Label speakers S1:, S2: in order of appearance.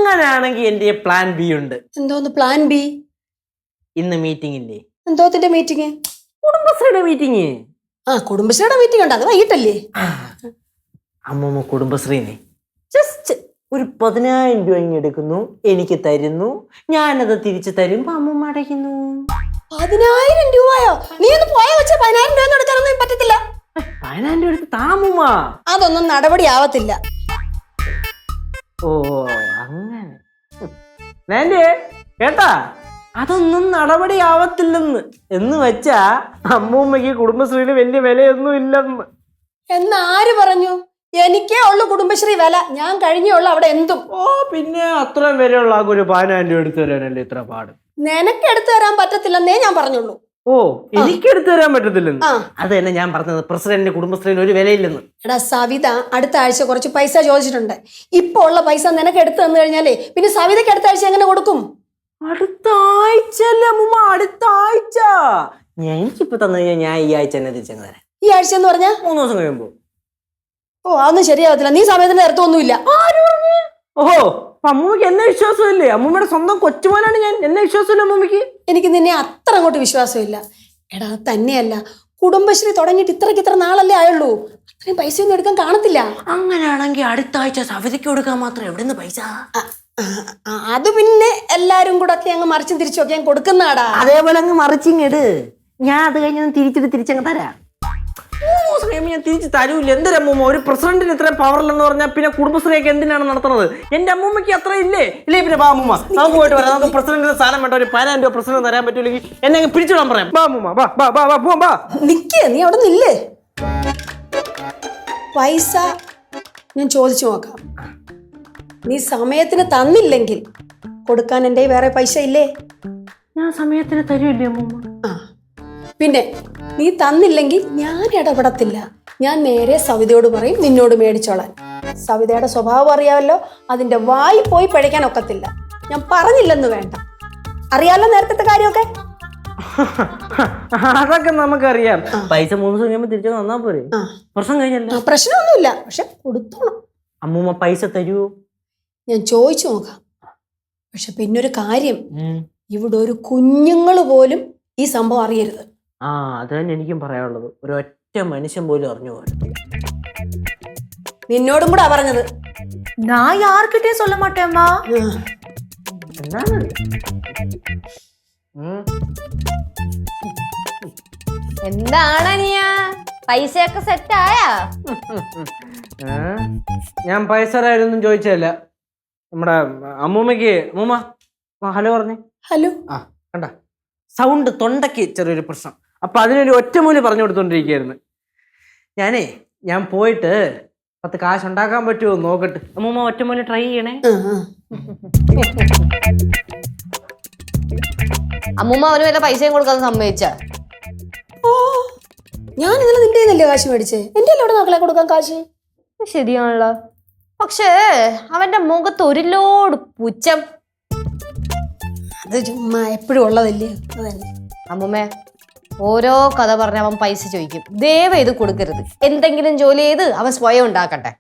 S1: അങ്ങനെയാണെങ്കിൽ എന്റെ plan B ഉണ്ട്.
S2: എന്തോന്ന് പ്ലാൻ ബി?
S1: ഇന്ന് മീറ്റിംഗ് ഇല്ലേ?
S2: എന്തോത്തിന്റെ മീറ്റിംഗ്?
S1: കുടുംബശ്രീയുടെ മീറ്റിംഗ്.
S2: കുടുംബശ്രീയുടെ മീറ്റിംഗ് ഉണ്ട്, അത് വൈകിട്ടല്ലേ?
S1: അമ്മൂമ്മ കുടുംബശ്രീനെ ജസ്റ്റ് ഒരു 10,000 രൂപ ഇങ്ങെടുക്കുന്നു, എനിക്ക് തരുന്നു, ഞാനത് തിരിച്ചു തരുമ്പോ അമ്മൂമ്മ അടയ്ക്കുന്നു.
S2: 10,000 രൂപയോ? നീ ഒന്ന് പോയ വെച്ച 10,000 രൂപ എടുക്കാനൊന്നും പറ്റത്തില്ല.
S1: 10,000 രൂപ എടുത്ത് താമൂമ്മ.
S2: അതൊന്നും നടപടി ആവത്തില്ല.
S1: ഓ അങ്ങനെ കേട്ടാ, അതൊന്നും നടപടി ആവത്തില്ലെന്ന് എന്ന് വെച്ചാ അമ്മൂമ്മക്ക് കുടുംബശ്രീയിൽ വലിയ വിലയൊന്നും ഇല്ലെന്ന്.
S2: എന്നാര് പറഞ്ഞു? എനിക്കേ ഉള്ളു കുടുംബശ്രീ വില, ഞാൻ കഴിഞ്ഞേ ഉള്ളു അവിടെ എന്തും.
S1: ഓ പിന്നെ അത്രയും വിലയുള്ള ആൾക്ക് ഒരു 10,000 രൂപ എടുത്തു തരാനല്ലേ ഇത്ര പാട്?
S2: നിനക്ക് എടുത്തു തരാൻ പറ്റത്തില്ലെന്നേ ഞാൻ പറഞ്ഞുള്ളൂ.
S1: ഓ എനിക്ക് എടുത്തു തരാൻ പറ്റത്തില്ലെന്ന്? അത് തന്നെ ഞാൻ പറഞ്ഞത്, പ്രസിഡന്റിന്റെ കുടുംബശ്രീയിൽ ഒരു വിലയില്ലെന്ന്.
S2: എടാ സവിത അടുത്ത ആഴ്ച കുറച്ച് പൈസ ചോദിച്ചിട്ടുണ്ട്. ഇപ്പൊ ഉള്ള പൈസ നിനക്ക് എടുത്തു തന്നു കഴിഞ്ഞാലേ പിന്നെ സവിതയ്ക്ക് അടുത്ത ആഴ്ച എങ്ങനെ കൊടുക്കും?
S1: അടുത്ത ആഴ്ച അല്ലേ അമ്മൂമ്മ, അടുത്ത ആഴ്ച. എനിക്കിപ്പോ തന്നു കഴിഞ്ഞാൽ ഞാൻ ഈ ആഴ്ച തന്നെ തിരിച്ചങ്ങ് തരാം.
S2: ഈ ആഴ്ച എന്ന് പറഞ്ഞാ
S1: 3 ദിവസം കഴിയുമ്പോ.
S2: ഓ അതൊന്നും ശരിയാവത്തില്ല, നീ സമയത്തിന് നേരത്തൊന്നുമില്ല.
S1: ഓഹോ, അമ്മൂമ്മക്ക് എന്നെ വിശ്വാസമില്ലേ? അമ്മൂമ്മയുടെ സ്വന്തം കൊച്ചുമോനാണ് ഞാൻ, എന്നെ വിശ്വാസമില്ല അമ്മൂമ്മക്ക്?
S2: എനിക്ക് നിന്നെ അത്ര അങ്ങോട്ട് വിശ്വാസമില്ല. എടാ തന്നെയല്ല, കുടുംബശ്രീ തുടങ്ങിയിട്ട് ഇത്ര നാളല്ലേ ആയുള്ളൂ, അത്രയും പൈസയൊന്നും എടുക്കാൻ കാണത്തില്ല.
S1: അങ്ങനെയാണെങ്കിൽ അടുത്ത ആഴ്ച സവിതയ്ക്ക് കൊടുക്കാൻ മാത്രം എവിടെ നിന്ന് പൈസ?
S2: അത് പിന്നെ എല്ലാരും കൂടെ ഒക്കെ അങ്ങ് മറിച്ചും തിരിച്ചൊക്കെ ഞാൻ കൊടുക്കുന്നാടാ.
S1: അതേപോലെ അങ്ങ് മറിച്ചിങ്ങട്, ഞാൻ അത് കഴിഞ്ഞ് തിരിച്ചങ്ങ് തരാം. 3 ദിവസം കഴിയുമ്പോൾ ഞാൻ തിരിച്ച് തരൂല്ല. എന്തൊരമ്മൂമ്മ, ഒരു പ്രസിഡന്റിന് ഇത്രയും പവറില്ലെന്ന് പറഞ്ഞാൽ പിന്നെ കുടുംബശ്രീയൊക്കെ എന്തിനാണ് നടത്തുന്നത്? എന്റെ അമ്മൂമ്മയ്ക്ക് അത്ര ഇല്ലേ? പിന്നെ ബാ അമ്മൂമ്മ, നമുക്ക് പോയിട്ട് വരാം. നമുക്ക് പ്രസിഡന്റിന്റെ സ്ഥാനം വേണ്ട, ഒരു 10,000 രൂപ പ്രസിഡന്റ് തരാൻ പറ്റൂലെങ്കിൽ എന്നെ അങ്ങ് പിടിച്ചിടാൻ പറയാം. ബാ അമ്മൂമ്മ, ബാ.
S2: നിക്കേ, നീ അവിടെ നില്ലേ. പൈസ ഞാൻ ചോദിച്ചു നോക്കാം. നീ സമയത്തിന് തന്നില്ലെങ്കിൽ കൊടുക്കാൻ എൻ്റെ വേറെ പൈസ ഇല്ലേ?
S1: ഞാൻ സമയത്തിന് തരുമല്ലേ അമ്മൂമ്മ?
S2: പിന്നെ നീ തന്നില്ലെങ്കിൽ ഞാൻ ഇടപെടത്തില്ല. ഞാൻ നേരെ സവിതയോട് പറയും നിന്നോട് മേടിച്ചോളാൻ. സവിതയുടെ സ്വഭാവം അറിയാമല്ലോ, അതിന്റെ വായി പോയി പഴിക്കാൻ ഒക്കത്തില്ല. ഞാൻ പറഞ്ഞില്ലെന്ന് വേണ്ട, അറിയാലോ നേരത്തെ കാര്യമൊക്കെ.
S1: അതൊക്കെ നമുക്കറിയാം. പൈസ 3 ദിവസം കഴിയുമ്പോൾ തിരിച്ചു തന്നാ പോരെ? പ്രശ്നം കഴിഞ്ഞല്ലോ.
S2: പ്രശ്നമൊന്നുമില്ല, പക്ഷെ കൊടുത്തോണം.
S1: അമ്മൂമ്മ പൈസ തരുമോ?
S2: ഞാൻ ചോദിച്ചു നോക്കാം. പക്ഷെ പിന്നൊരു കാര്യം, ഇവിടെ ഒരു കുഞ്ഞുങ്ങൾ പോലും ഈ സംഭവം അറിയരുത്.
S1: അത് തന്നെ എനിക്കും പറയാനുള്ളത്. ഒരൊറ്റ മനുഷ്യൻ പോലും അറിഞ്ഞു പോലും.
S2: നിന്നോടും കൂടെ പറഞ്ഞത്.
S3: ഞാൻ യാർക്കിട്ടേ சொல்ல மாட்டேம்மா.
S1: എന്താണ്?
S3: എന്താണ് അനിയ, പൈസയൊക്കെ സെറ്റ് ആയാ?
S1: ഞാൻ പൈസ ഒന്നും ചോദിച്ചതല്ല. നമ്മുടെ അമ്മൂമ്മക്ക്, അമ്മൂമ്മ ഹലോ പറഞ്ഞേ.
S2: ഹലോ.
S1: കണ്ട സൗണ്ട്, തൊണ്ടയ്ക്ക് ചെറിയൊരു പ്രശ്നം. അപ്പൊ അതിനൊരു ഒറ്റമൂലി പറഞ്ഞു കൊടുത്തോണ്ടിരിക്കുകയായിരുന്നു. ഞാൻ പോയിട്ട് 10 കാശ് ഉണ്ടാക്കാൻ പറ്റുമോ നോക്കട്ടെ. അമ്മൂമ്മ ഒറ്റമൂലി ട്രൈ ചെയ്യണേ.
S3: അമ്മൂമ്മ അവന് വല്ല പൈസയും കൊടുക്കാതെ സമ്മതിച്ച?
S2: ഞാൻ ഇന്നലെ നിന്റെ കയ്യിലല്ലേ കാശ് മേടിച്ചേ, എന്റെ അവിടെ മക്കളെ കൊടുക്കാൻ കാശ്.
S3: ശരിയാണല്ലോ, പക്ഷേ അവന്റെ മുഖത്ത് ഒരു ലോഡ് പുച്ഛം.
S2: അത് ചുമ്മാ എപ്പോഴും ഉള്ളതല്ലേ.
S3: അമ്മൂമ്മേ, ഓരോ കഥ പറഞ്ഞ അവൻ പൈസ ചോദിക്കും. ദയവ് ഇത് കൊടുക്കരുത്. എന്തെങ്കിലും ജോലി ചെയ്ത് അവൻ സ്വയം ഉണ്ടാക്കട്ടെ.